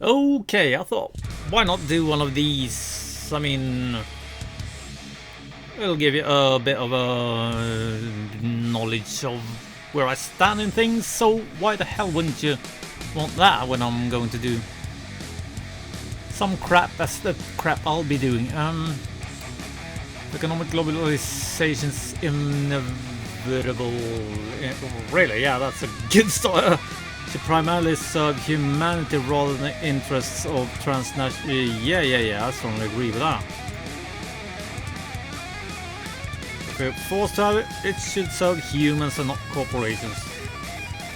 Okay, I thought, why not do one of these? I mean, it'll give you a bit of a knowledge of where I stand in things, so why the hell wouldn't you want that when I'm going to do some crap? That's the crap I'll be doing. Economic globalization's inevitable. Really, yeah, that's a good start. To primarily serve humanity rather than the interests of transnational. Yeah, I strongly agree with that. If we're forced to have it, it should serve humans and not corporations.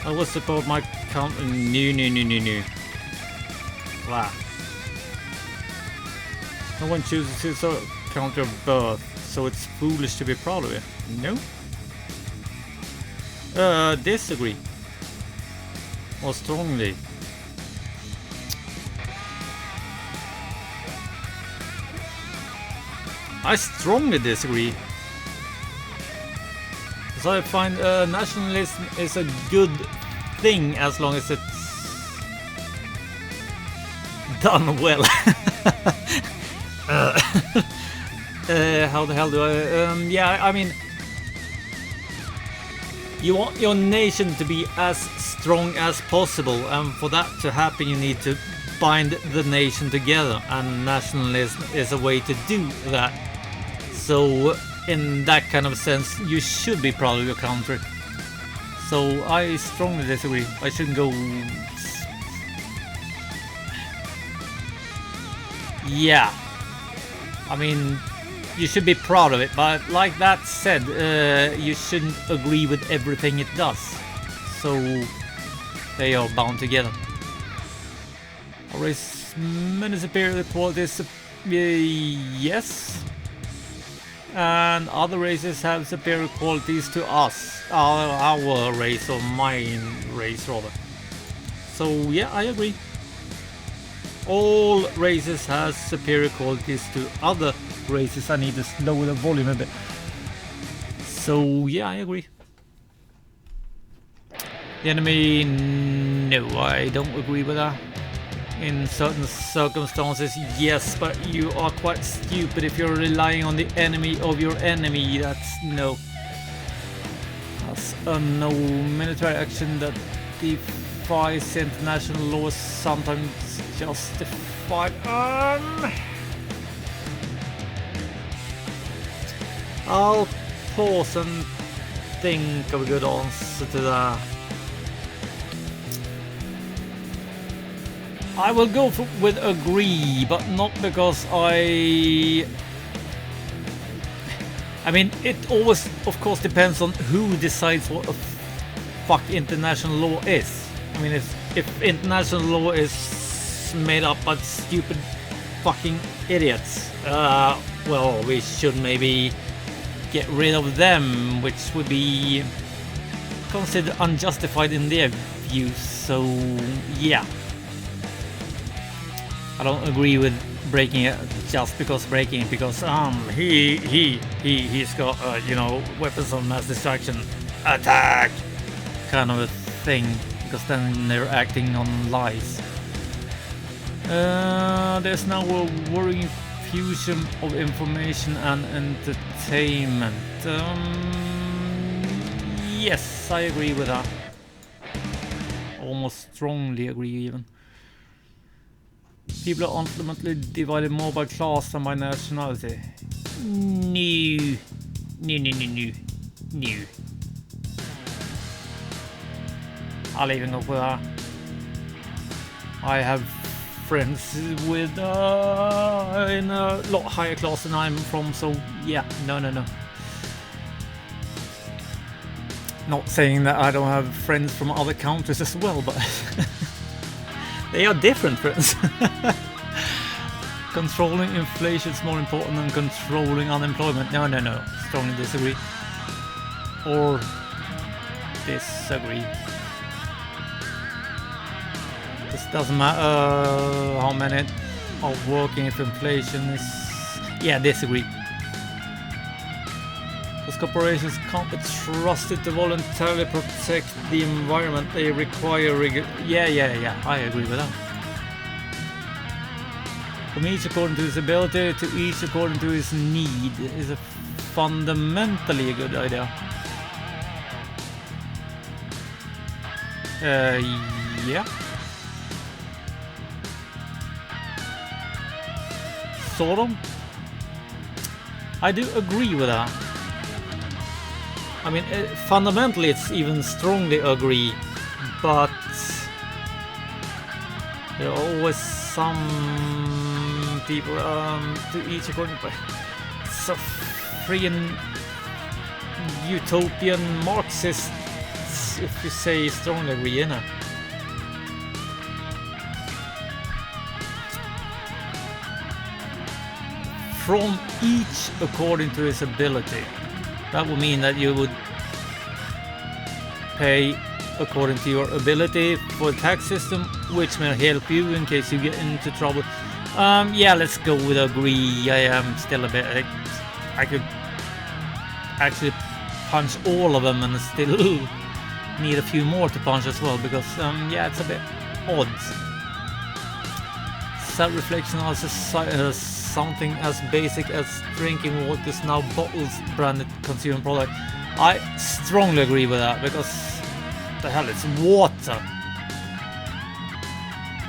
I will support my country. No. Wow. No one chooses his country of birth, so it's foolish to be proud of it. No? Disagree. Or strongly. I strongly disagree. So I find nationalism is a good thing as long as it's done well. How the hell do I... yeah, I mean... You want your nation to be as strong as possible, and for that to happen you need to bind the nation together, and nationalism is a way to do that. So in that kind of sense you should be proud of your country. So I strongly disagree. I shouldn't go... Yeah, I mean, you should be proud of it, but like that said, you shouldn't agree with everything it does. So they are bound together. Our race many superior qualities, yes, and other races have superior qualities to us, our race, or my race rather. So yeah, I agree. All races have superior qualities to other races. I need to lower the volume a bit. So yeah, I agree. The enemy, no, I don't agree with that. In certain circumstances, yes, but you are quite stupid if you're relying on the enemy of your enemy. That's no. That's a no. Military action that defies international laws sometimes justified. I'll pause and think of a good answer to that. I will go with agree, but not because I mean, it always, of course, depends on who decides what a fuck international law is. I mean, if international law is made up by stupid fucking idiots, well, we should maybe get rid of them, which would be considered unjustified in their views. So yeah, I don't agree with breaking it just because breaking it, because he's got you know, weapons of mass destruction, attack kind of a thing, because then they're acting on lies. There's now a worrying fusion of information and entertainment. Yes, I agree with that. Almost strongly agree even. People are ultimately divided more by class than by nationality. No. I'll even go for that. I have friends with in a lot higher class than I'm from, so yeah, no. Not saying that I don't have friends from other countries as well, but they are different friends. Controlling inflation is more important than controlling unemployment. No. Strongly disagree. Or disagree. This doesn't matter how many are working if inflation is... Yeah, disagree. Because corporations can't be trusted to voluntarily protect the environment. They require... Yeah, I agree with that. From each according to his ability to each according to his need is a fundamentally a good idea. Yeah. Sort of. I do agree with that. I mean, fundamentally it's even strongly agree, but there are always some people to each according to so freaking utopian Marxists, if you say strongly agree, innit? From each according to his ability. That would mean that you would pay according to your ability for the tax system, which may help you in case you get into trouble. Yeah, let's go with agree. I am still a bit... I could actually punch all of them and still need a few more to punch as well, because yeah, it's a bit odd. Self-reflection on society, something as basic as drinking water is now bottles branded consumer product. I strongly agree with that, because the hell, it's water,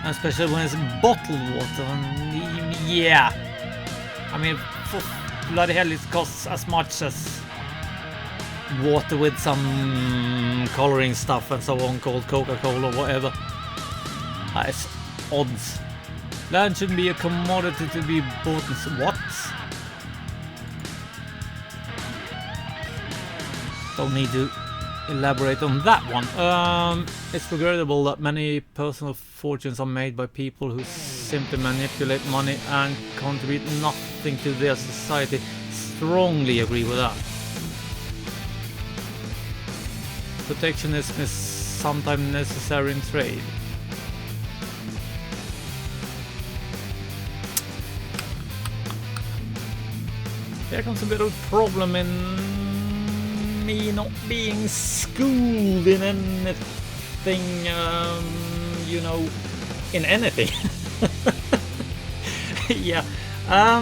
and especially when it's bottled water. And yeah, I mean, for bloody hell, it costs as much as water with some coloring stuff and so on called Coca-Cola or whatever. It's odds. Land shouldn't be a commodity to be bought and... What? Don't need to elaborate on that one. It's regrettable that many personal fortunes are made by people who simply manipulate money and contribute nothing to their society. Strongly agree with that. Protectionism is sometimes necessary in trade. There comes a bit of a problem in me not being schooled in anything, you know, in anything. Yeah. I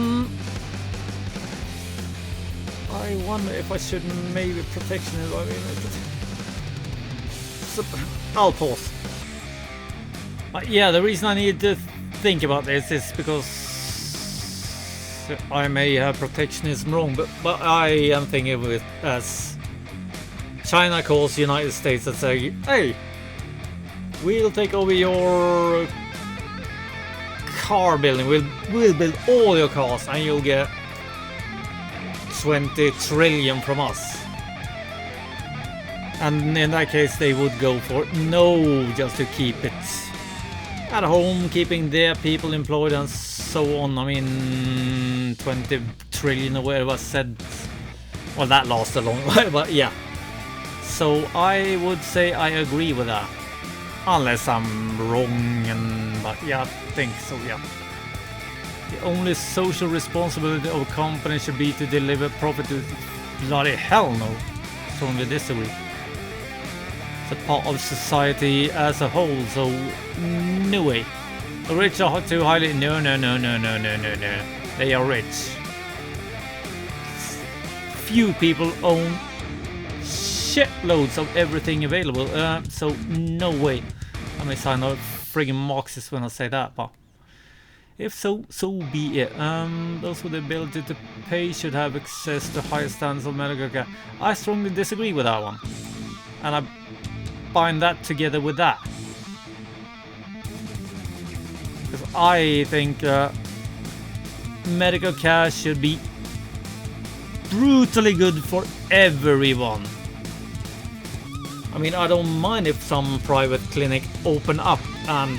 wonder if I should maybe protectionism. I mean, so, I'll pause. But yeah, the reason I need to think about this is because I may have protectionism wrong, but I am thinking of it as China calls the United States and say, hey, we'll take over your car building, we'll build all your cars and you'll get 20 trillion from us. And in that case they would go for no, just to keep it at home, keeping their people employed and so on. I mean, 20 trillion or whatever I said. Well, that lasts a long while, but yeah. So I would say I agree with that. Unless I'm wrong, but yeah, I think so, yeah. The only social responsibility of a company should be to deliver profit to... Bloody hell no. Strongly disagree. It's a part of society as a whole, so no way. The rich are too highly... No. They are rich. Few people own shitloads of everything available, so no way. I may sound like friggin' Marxist when I say that, but if so, so be it. Those with the ability to pay should have access to higher standards of medical care. I strongly disagree with that one, and I bind that together with that. Because I think medical care should be brutally good for everyone. I mean, I don't mind if some private clinic open up and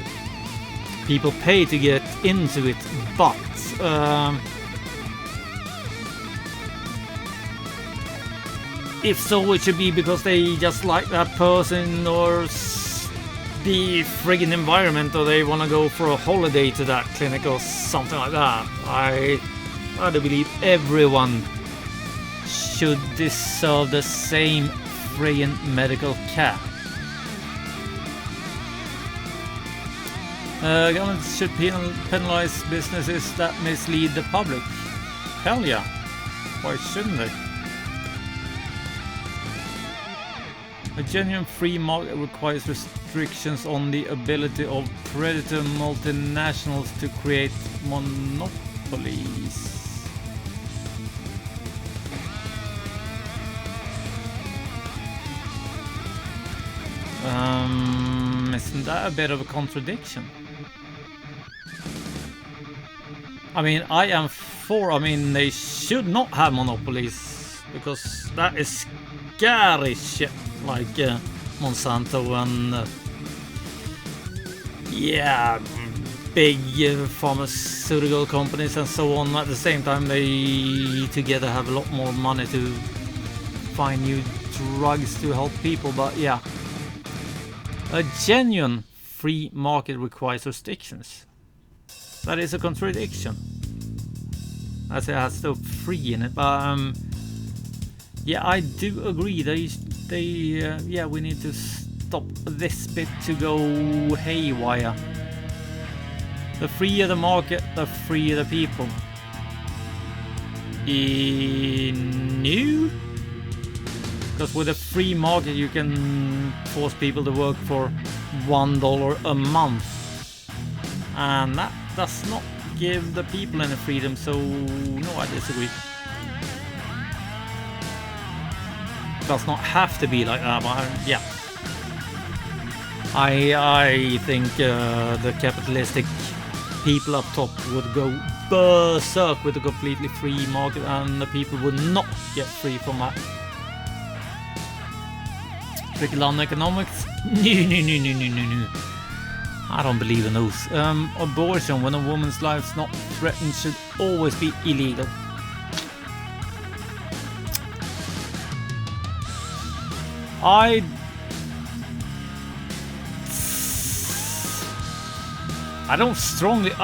people pay to get into it, but if so, it should be because they just like that person or the friggin' environment, or they want to go for a holiday to that clinic or something like that. I do believe everyone should deserve the same friggin' medical care. Government should penalize businesses that mislead the public. Hell yeah. Why shouldn't they? A genuine free market requires restrictions on the ability of predator multinationals to create monopolies. Isn't that a bit of a contradiction? I mean, they should not have monopolies, because that is scary shit, like Monsanto and big pharmaceutical companies and so on. At the same time, they together have a lot more money to find new drugs to help people, but yeah. A genuine free market requires restrictions. That is a contradiction. As it has the free in it, but yeah, I do agree. We need to stop this bit to go haywire. The freer the market, the freer the people. New? Because with a free market you can force people to work for $1 a month. And that does not give the people any freedom, so no, I disagree. Does not have to be like that, but yeah. I think the capitalistic people up top would go berserk with a completely free market, and the people would not get free from that. Trickle-down economics? No. I don't believe in those. Abortion when a woman's life's not threatened should always be illegal. I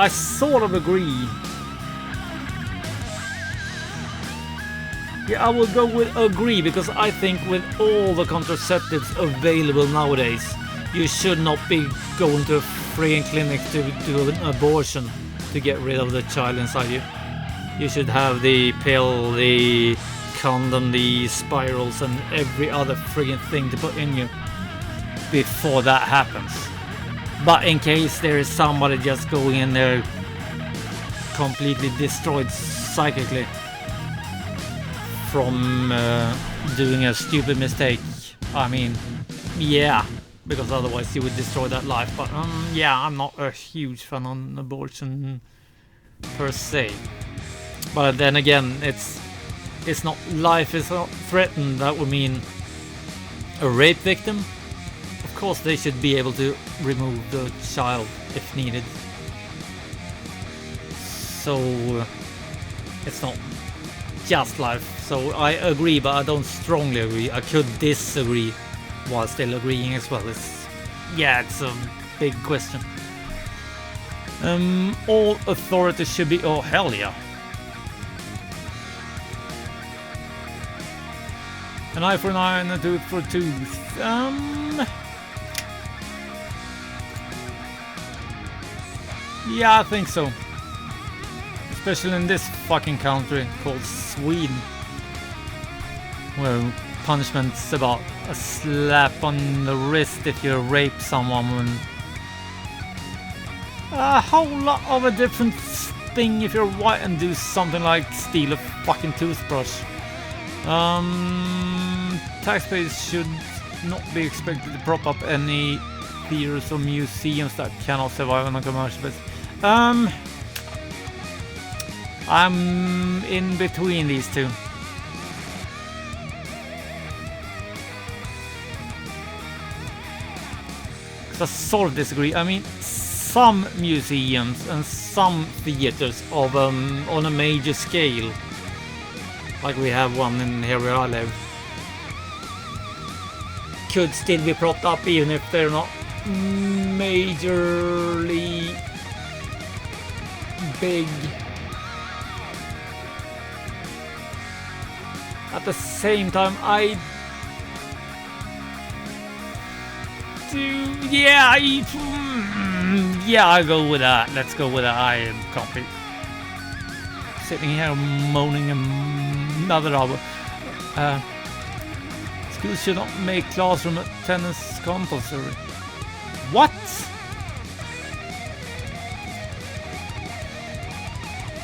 sort of agree. Yeah, I will go with agree, because I think with all the contraceptives available nowadays, you should not be going to a freaking clinic to do an abortion to get rid of the child inside you. You should have the pill, the condom, the spirals, and every other friggin' thing to put in you before that happens. But in case there is somebody just going in there completely destroyed psychically from doing a stupid mistake, I mean, yeah, because otherwise you would destroy that life. But yeah, I'm not a huge fan on abortion per se. But then again, it's not life is not threatened. That would mean a rape victim. Of course, they should be able to remove the child if needed. So it's not just life. So I agree, but I don't strongly agree. I could disagree while still agreeing as well. It's a big question. All authorities should be. Oh hell yeah! An eye for an eye and a tooth for a tooth. Yeah, I think so. Especially in this fucking country called Sweden, where punishment's about a slap on the wrist if you rape someone, and a whole lot of a different thing if you're white and do something like steal a fucking toothbrush. Taxpayers should not be expected to prop up any theaters or museums that cannot survive on a commercial basis. I'm in between these two. I sort of disagree. I mean, some museums and some theaters of on a major scale, like we have one in here where I live, could still be propped up even if they're not majorly big. At the same time, I do, yeah, Yeah, I'll go with that. Let's go with that. I am copy. Sitting here moaning another hour. Schools should not make classroom attendance compulsory. What?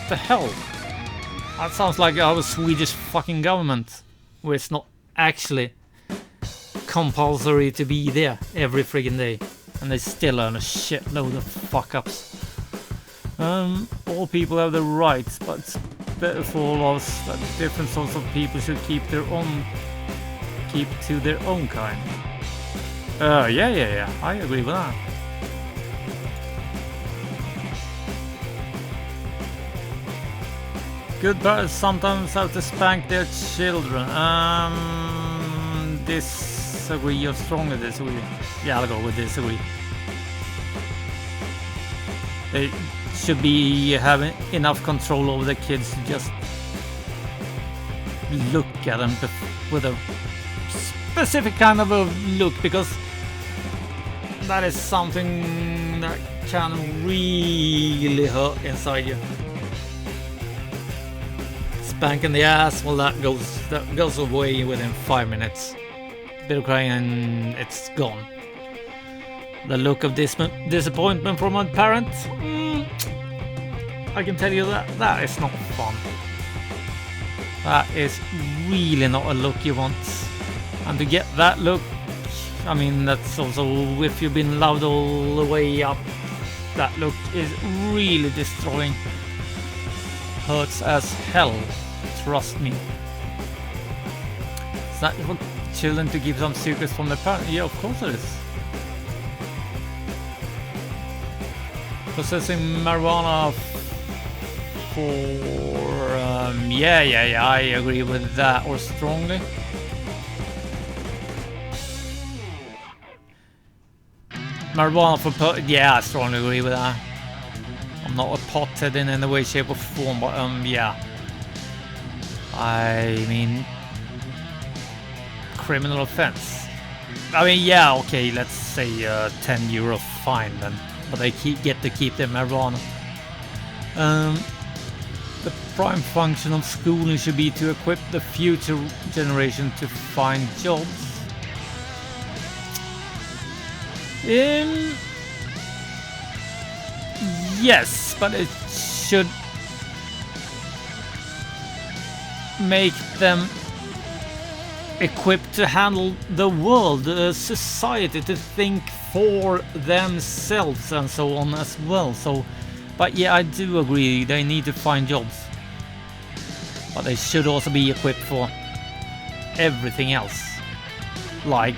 The hell? That sounds like our Swedish fucking government, where it's not actually compulsory to be there every friggin' day, and they still earn a shitload of fuck-ups. All people have the rights, but it's better for all of us that different sorts of people should keep to their own kind. Yeah, I agree with that. Good parents sometimes have to spank their children. Disagree or strongly disagree? Yeah, I'll go with disagree. They should be having enough control over the kids to just look at them with a specific kind of a look, because that is something that can really hurt inside you. Spanking the ass, well, that goes away within 5 minutes. Bit of crying and it's gone. The look of disappointment from a parent, I can tell you that is not fun. That is really not a look you want. And to get that look, I mean, that's also if you've been loved all the way up, that look is really destroying. Hurts as hell, trust me. It's not for children to keep some secrets from their parents. Yeah, of course it is. Possessing marijuana for yeah, I agree with that, or strongly. Marijuana for yeah, I strongly agree with that. I'm not a pothead in any way, shape or form, but yeah. I mean, criminal offense. I mean, yeah, okay, let's say €10 fine then, but they get to keep their marijuana. The prime function of schooling should be to equip the future generation to find jobs. Yes, but it should make them equipped to handle the world, society, to think for themselves and so on as well. So, but yeah, I do agree they need to find jobs, but they should also be equipped for everything else, like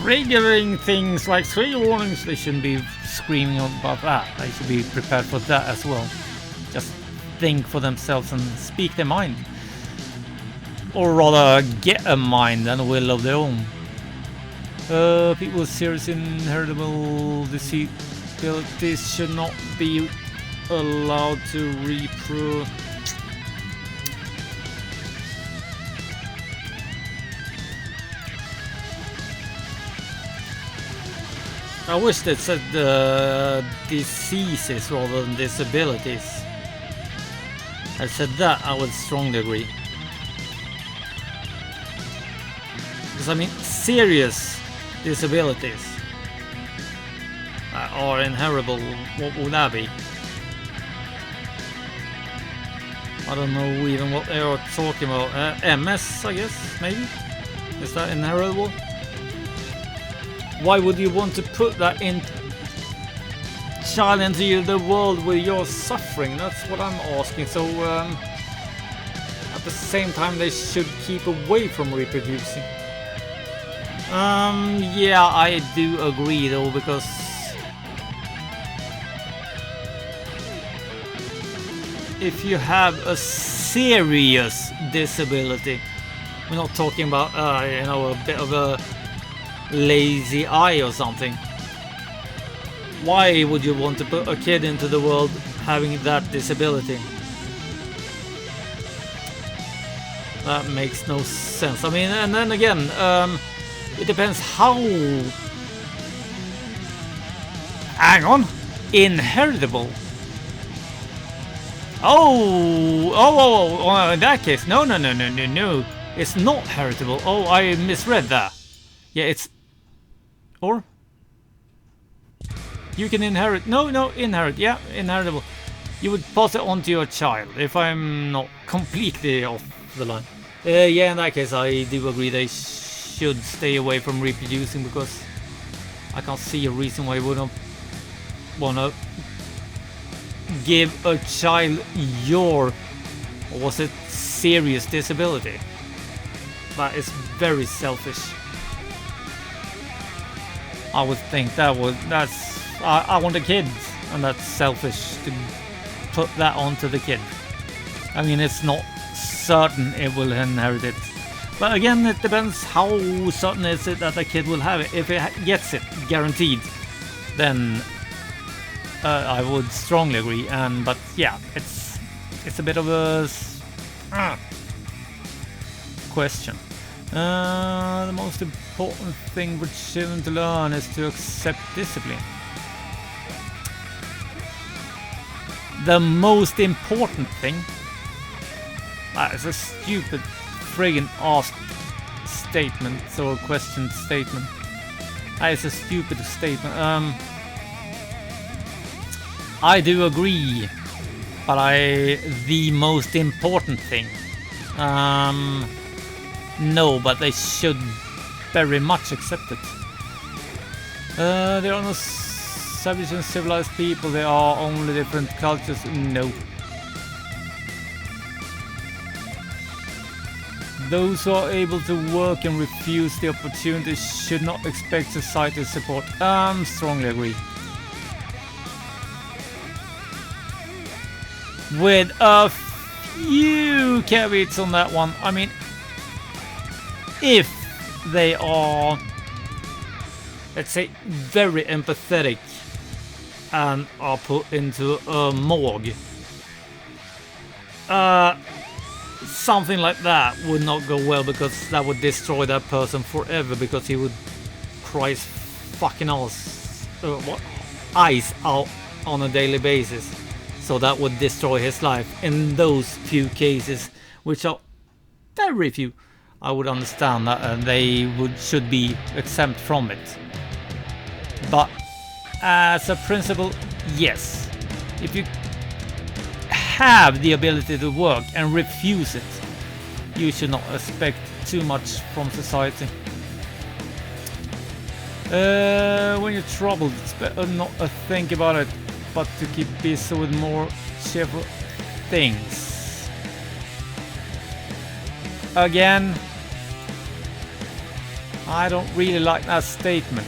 triggering things like trigger warnings. They shouldn't be screaming about that. They should be prepared for that as well. Just think for themselves and speak their mind, or rather get a mind and a will of their own. People with serious inheritable disabilities should not be allowed to reproduce. I wish they said diseases rather than disabilities. I said that, I would strongly agree. Because I mean, serious disabilities are inheritable. What would that be? I don't know even what they are talking about. MS, I guess, maybe? Is that inheritable? Why would you want to put that in child into the world where you're suffering? That's what I'm asking. So at the same time, they should keep away from reproducing. Yeah, I do agree though, because if you have a serious disability, we're not talking about you know, a bit of a lazy eye or something. Why would you want to put a kid into the world having that disability? That makes no sense. I mean, and then again, it depends how hang on. Inheritable. Oh, in that case, no. It's not heritable. Oh, I misread that. Yeah, it's... Or? You can inherit... No, inherit. Yeah, inheritable. You would pass it on to your child, if I'm not completely off the line. Yeah, in that case, I do agree they should stay away from reproducing, because I can't see a reason why you wouldn't want to give a child your, or was it serious disability? That is very selfish. I would think that's I want a kid, and that's selfish to put that onto the kid. I mean, it's not certain it will inherit it, but again, it depends how certain is it that the kid will have it. If it gets it guaranteed, then I would strongly agree. But yeah, it's a bit of a question. The most important thing for children to learn is to accept discipline. The most important thing? That is a stupid friggin' asked statement, or question statement. That is a stupid statement. I do agree, but the most important thing. No, but they should very much accept it. There are no savage and civilized people, there are only different cultures. No. Those who are able to work and refuse the opportunity should not expect society's support. Strongly agree. With a few caveats on that one. I mean, if they are, let's say, very empathetic and are put into a morgue, something like that would not go well, because that would destroy that person forever, because he would cry his fucking eyes out on a daily basis. So that would destroy his life. In those few cases, which are very few, I would understand that, and they should be exempt from it. But as a principle, yes. If you have the ability to work and refuse it, you should not expect too much from society. When you're troubled, it's better not to think about it, but to keep busy with more cheerful things. Again, I don't really like that statement.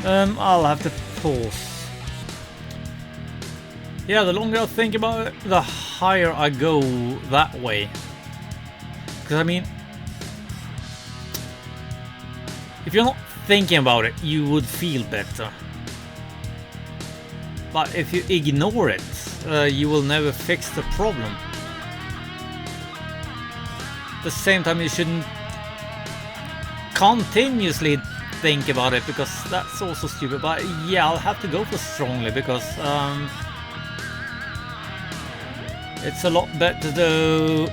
I'll have to pause. Yeah, the longer I think about it, the higher I go that way. Because I mean, if you're not thinking about it, you would feel better. But if you ignore it, you will never fix the problem. At the same time, you shouldn't continuously think about it, because that's also stupid. But yeah, I'll have to go for strongly, because it's a lot better to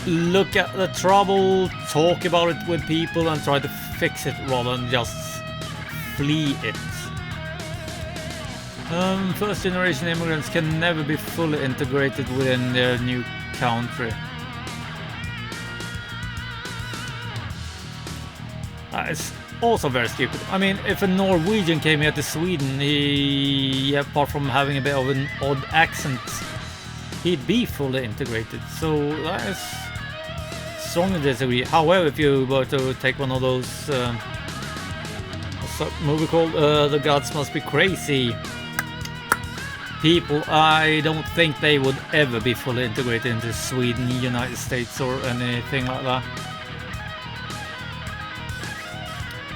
look at the trouble, talk about it with people, and try to fix it rather than just flee it. First generation immigrants can never be fully integrated within their new country. That is also very stupid. I mean, if a Norwegian came here to Sweden, he, apart from having a bit of an odd accent, he'd be fully integrated. So that is strongly disagree. However, if you were to take one of those, what's that movie called? The Gods Must Be Crazy people, I don't think they would ever be fully integrated into Sweden, United States, or anything like that.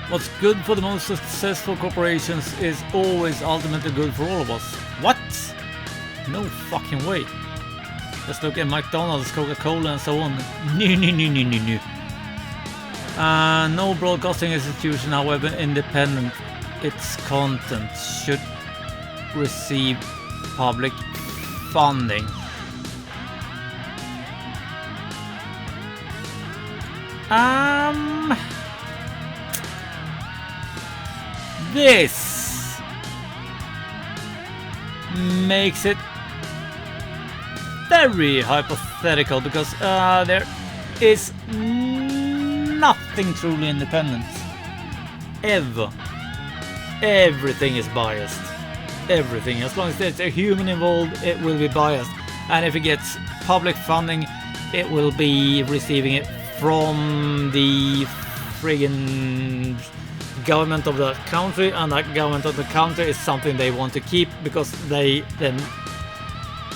What's good for the most successful corporations is always ultimately good for all of us. What? No fucking way. Just look at McDonald's, Coca-Cola, and so on. No. No broadcasting institution, however independent its content, should receive public funding. This makes it very hypothetical because there is nothing truly independent. Ever. Everything is biased. Everything. As long as there's a human involved, it will be biased. And if it gets public funding, it will be receiving it from the friggin' government of the country, and that government of the country is something they want to keep because they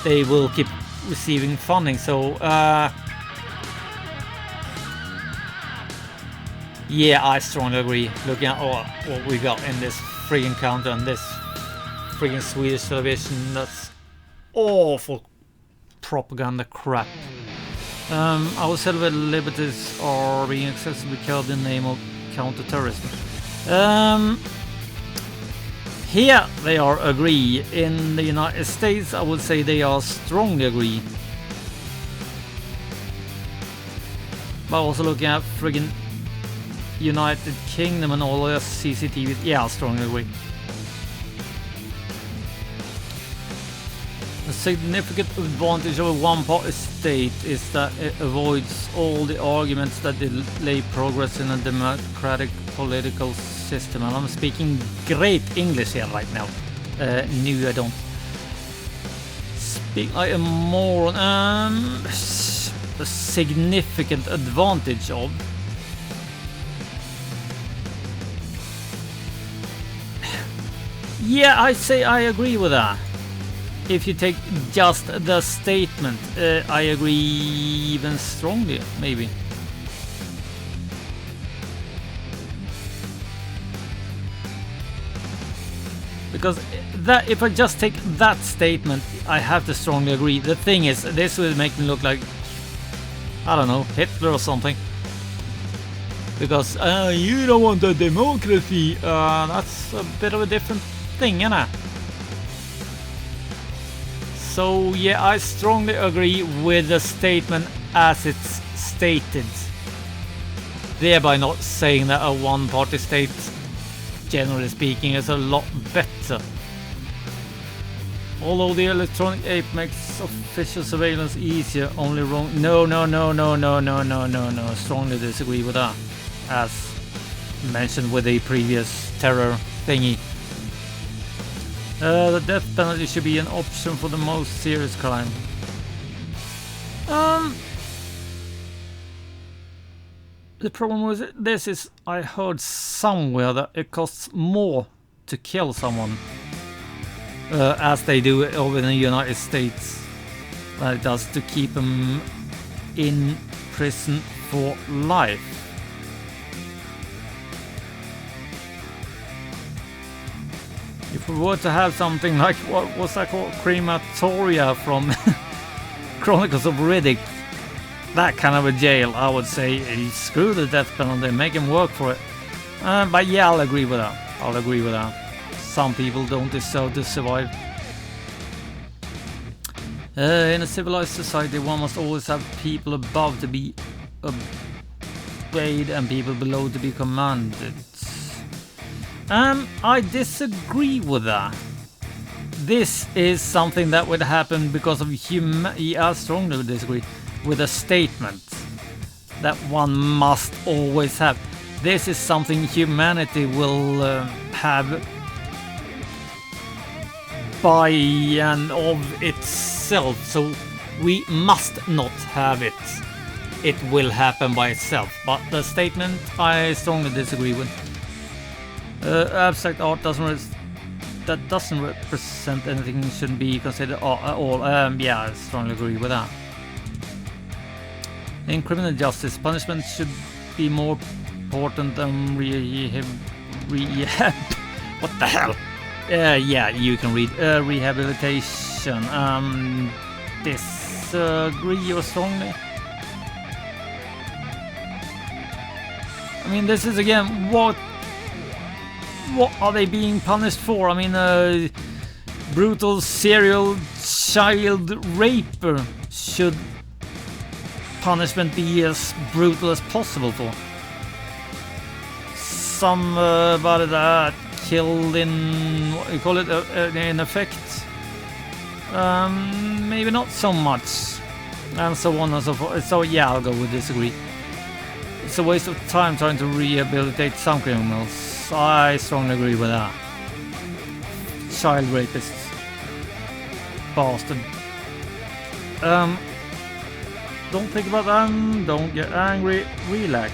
will keep receiving funding. So yeah, I strongly agree. Looking at what we got in this friggin' country and this friggin' Swedish television, that's awful propaganda crap. Our civil liberties are being excessively curbed in the name of counter-terrorism. Here they are agree. In the United States, I would say they are strongly agree. But also looking at friggin' United Kingdom and all their CCTVs, yeah, I strongly agree. A significant advantage of a one-party state is that it avoids all the arguments that delay progress in a democratic political system. And I'm speaking great English here right now. No, I don't speak like a moron. A significant advantage of. Yeah, I say I agree with that. If you take just the statement, I agree even strongly, maybe. Because that, if I just take that statement, I have to strongly agree. The thing is, this will make me look like, I don't know, Hitler or something. Because you don't want a democracy. That's a bit of a different thing, isn't it? So yeah, I strongly agree with the statement as it's stated. Thereby not saying that a one-party state, generally speaking, is a lot better. Although the electronic ape makes official surveillance easier, only wrong. No. Strongly disagree with that. As mentioned with the previous terror thingy. The death penalty should be an option for the most serious crime. The problem with this is I heard somewhere that it costs more to kill someone, as they do over in the United States, than it does to keep them in prison for life. If we were to have something like, what was that called, crematoria from Chronicles of Riddick, that kind of a jail, I would say screw the death penalty, make him work for it. But yeah, I'll agree with that. Some people don't deserve to survive. In a civilized society, one must always have people above to be obeyed and people below to be commanded. I disagree with that. This is something that would happen because of I strongly disagree with a statement that one must always have. This is something humanity will have by and of itself, so we must not have it. It will happen by itself. But the statement I strongly disagree with. Abstract art doesn't represent anything, shouldn't be considered art at all. Yeah, I strongly agree with that. In criminal justice, punishment should be more important than rehab. What the hell? Yeah, you can read rehabilitation. Disagree or strongly? I mean, this is again, what are they being punished for? I mean, brutal serial child raper should punishment be as brutal as possible for. Somebody that killed in, what you call it, in effect, maybe not so much, and so on and so forth. So yeah, I'll go with disagree. It's a waste of time trying to rehabilitate some criminals. I strongly agree with that. Child rapists. Bastard. Don't think about them, don't get angry, relax.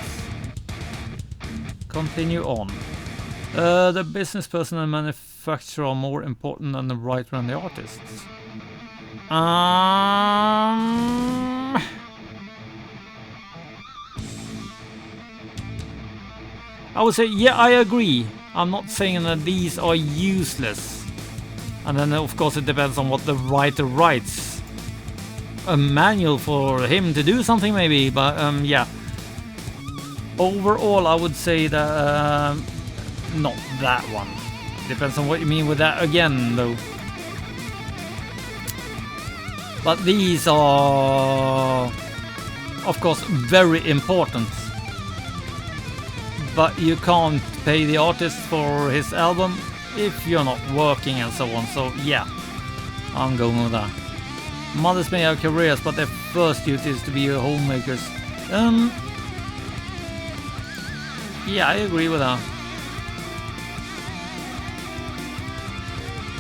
Continue on. The business person and manufacturer are more important than the writer and the artist. I would say, yeah, I agree. I'm not saying that these are useless. And then of course it depends on what the writer writes. A manual for him to do something maybe, but yeah. Overall I would say that not that one. Depends on what you mean with that again though. But these are of course very important. But you can't pay the artist for his album if you're not working and so on. So yeah, I'm going with that. Mothers may have careers, but their first duty is to be homemakers. Yeah, I agree with that.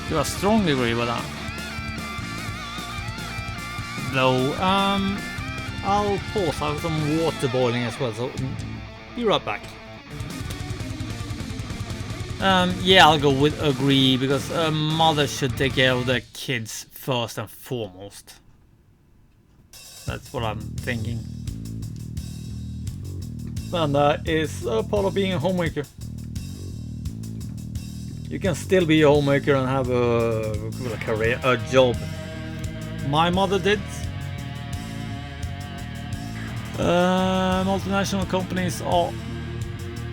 Do I strongly agree with that? Though, I'll pause. I have some water boiling as well, so be right back. Yeah, I'll go with agree, because a mother should take care of their kids first and foremost. That's what I'm thinking. And that is a part of being a homemaker. You can still be a homemaker and have a career, a job. My mother did. Multinational companies are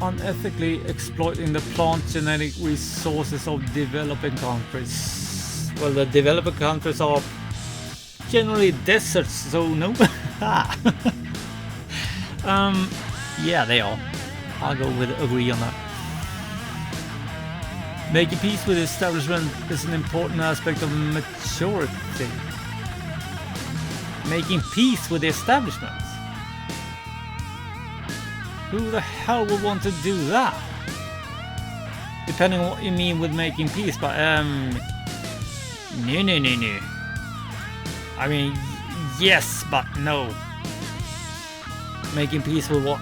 unethically exploiting the plant genetic resources of developing countries. Well, the developing countries are generally deserts, so no. Yeah, they are. I'll go with agree on that. Making peace with the establishment is an important aspect of maturity. Making peace with the establishment? Who the hell would want to do that? Depending on what you mean with making peace, but no. I mean, yes, but no. Making peace with what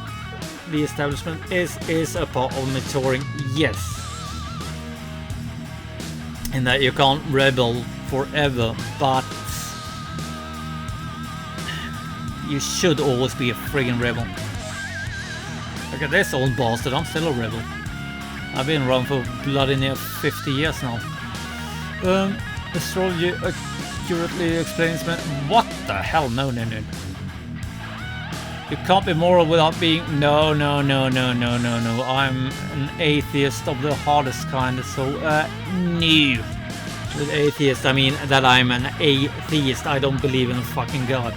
the establishment is a part of maturing, yes. And that you can't rebel forever, but you should always be a friggin' rebel. Look at this old bastard, I'm still a rebel. I've been around for bloody near 50 years now. Astrology accurately explains me. What the hell? No. You can't be moral without being... No. I'm an atheist of the hardest kind, so no. With atheist, I mean that I'm an atheist. I don't believe in a fucking God.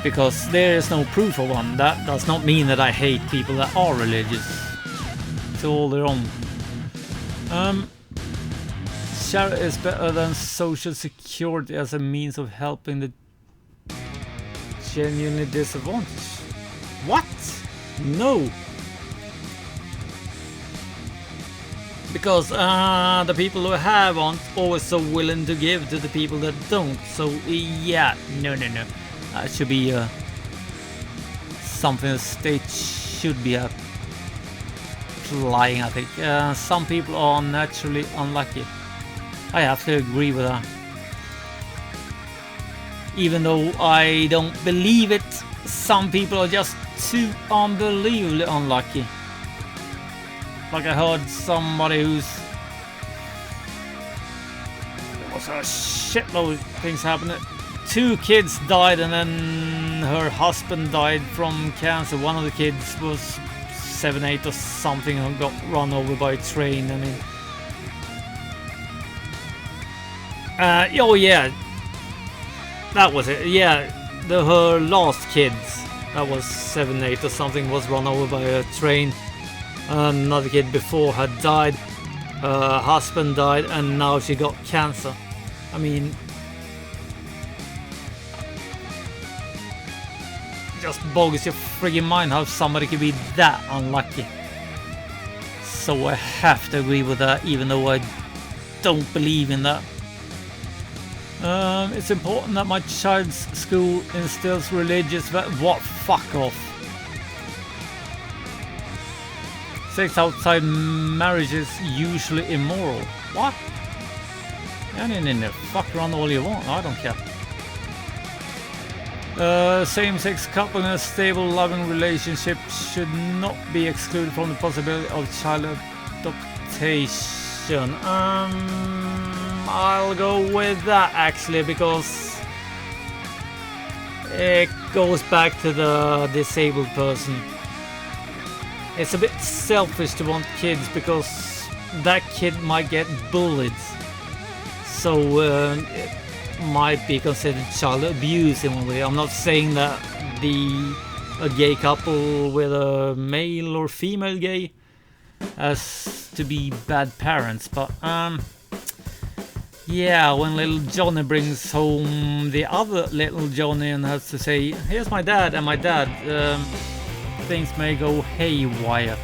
Because there is no proof of one. That does not mean that I hate people that are religious. It's all their own. Charity is better than social security as a means of helping the genuinely disadvantaged. What? No. Because the people who have aren't always so willing to give to the people that don't. So yeah, no. That should be something the state should be applying, I think. Some people are naturally unlucky. I have to agree with that. Even though I don't believe it, some people are just too unbelievably unlucky. Like I heard somebody who's... There was a shitload of things happening 2 kids died, and then her husband died from cancer. One of the kids was 7, 8 or something and got run over by a train. I mean, oh yeah, that was it. Yeah, her last kids, that was 7, 8 or something, was run over by a train. Another kid before had died. Her husband died, and now she got cancer. I mean, just boggles your friggin' mind how somebody could be that unlucky. So I have to agree with that, even though I don't believe in that. It's important that my child's school instills religious what? Fuck off. Sex outside marriage is usually immoral. What? No. Fuck around all you want. I don't care. Same-sex couple in a stable, loving relationship should not be excluded from the possibility of child adoption. I'll go with that actually, because it goes back to the disabled person. It's a bit selfish to want kids because that kid might get bullied. So it might be considered child abuse in a way. I'm not saying that a gay couple with a male or female gay has to be bad parents, but yeah, when little Johnny brings home the other little Johnny and has to say, here's my dad and my dad, things may go haywire.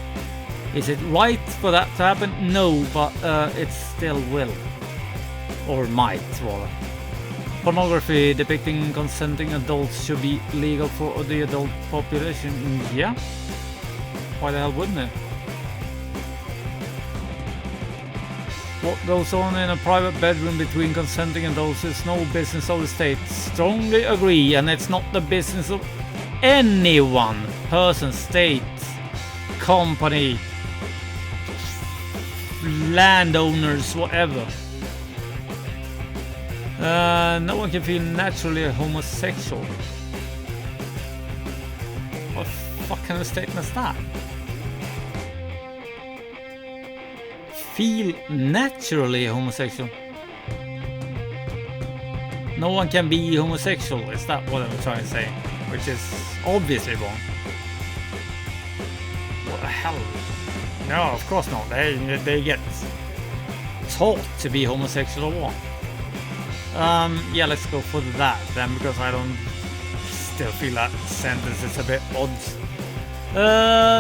Is it right for that to happen? No, but it still will. Or might, rather. Pornography depicting consenting adults should be legal for the adult population. Yeah? Why the hell wouldn't it? What goes on in a private bedroom between consenting adults is no business of the state. Strongly agree, and it's not the business of anyone. Person, state, company, landowners, whatever. No one can feel naturally homosexual. What fuck kind of statement is that? Feel naturally homosexual? No one can be homosexual, is that what I'm trying to say? Which is obviously wrong. What the hell? No, of course not. They get taught to be homosexual or what? Yeah, let's go for that then, because I don't still feel that sentence is a bit odd.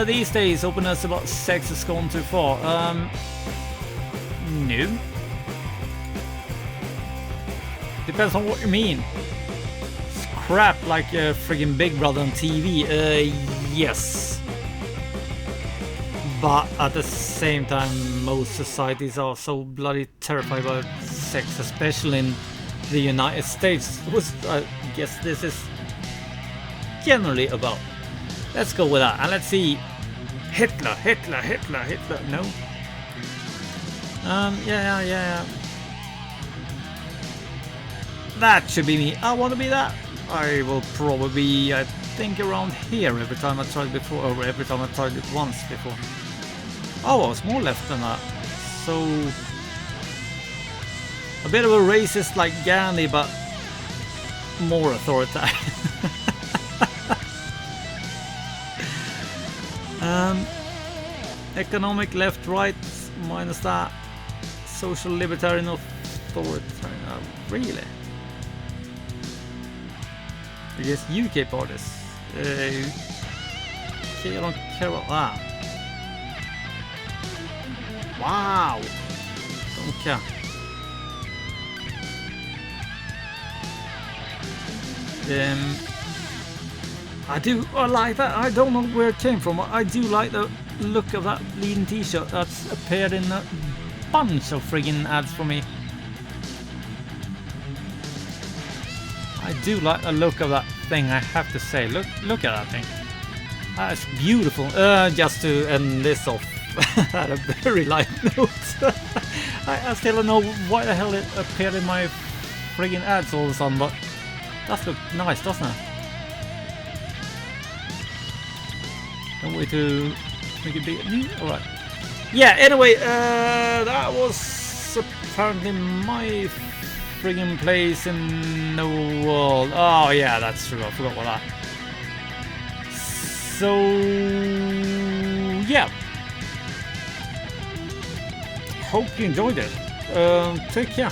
These days, openness about sex has gone too far. No. Depends on what you mean. It's crap like a friggin' Big Brother on TV. Yes. But at the same time, most societies are so bloody terrified about sex, especially in the United States, which I guess this is generally about. Let's go with that, and let's see. Hitler. No. Yeah. That should be me. I want to be that. I will probably be, I think, around here every time I tried before, or every time I tried it once before. Oh, I was more left than that. So, a bit of a racist like Gandhi, but more authoritarian. Economic left, right, minus that. Social libertarian, authoritarian. Really? I guess UK parties. Okay, I don't care about that. Wow! Don't care. I like that. I don't know where it came from. I do like the look of that leading t-shirt that's appeared in a bunch of friggin' ads for me. I do like the look of that thing, I have to say. Look at that thing. That's beautiful. Just to end this off at a very light note. I still don't know why the hell it appeared in my friggin' ads all of a sudden, but Does look nice, doesn't it? Don't wait to make it big. Alright. Yeah, anyway, that was apparently my friggin' place in the world. Oh yeah, that's true. I forgot what that. So yeah. Hope you enjoyed it. Take care.